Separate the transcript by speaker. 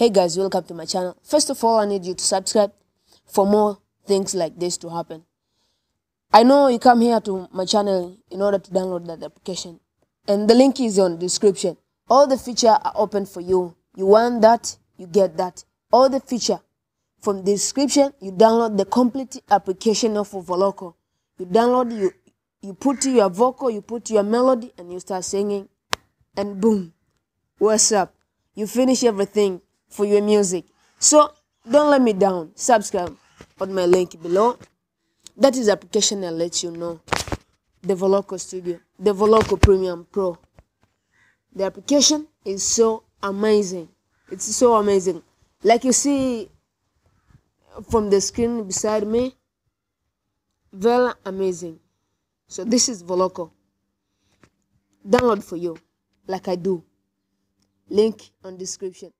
Speaker 1: Hey guys, welcome to my channel. First of all, I need you to subscribe for more things like this to happen. I know you come here to my channel in order to download that application, and the link is on the description. All the features are open for you. You want that, you get that. All the feature from the description, you download the complete application of Voloco. You download, you put your vocal, you put your melody, and you start singing, and boom, what's up? You finish everything for your music. So don't let me down. Subscribe on my link below. That is the application that lets you know the Voloco Studio, the Voloco Premium Pro. The application is so amazing. It's so amazing. Like you see from the screen beside me, very amazing. So this is Voloco. Download for you, like I do. Link on description.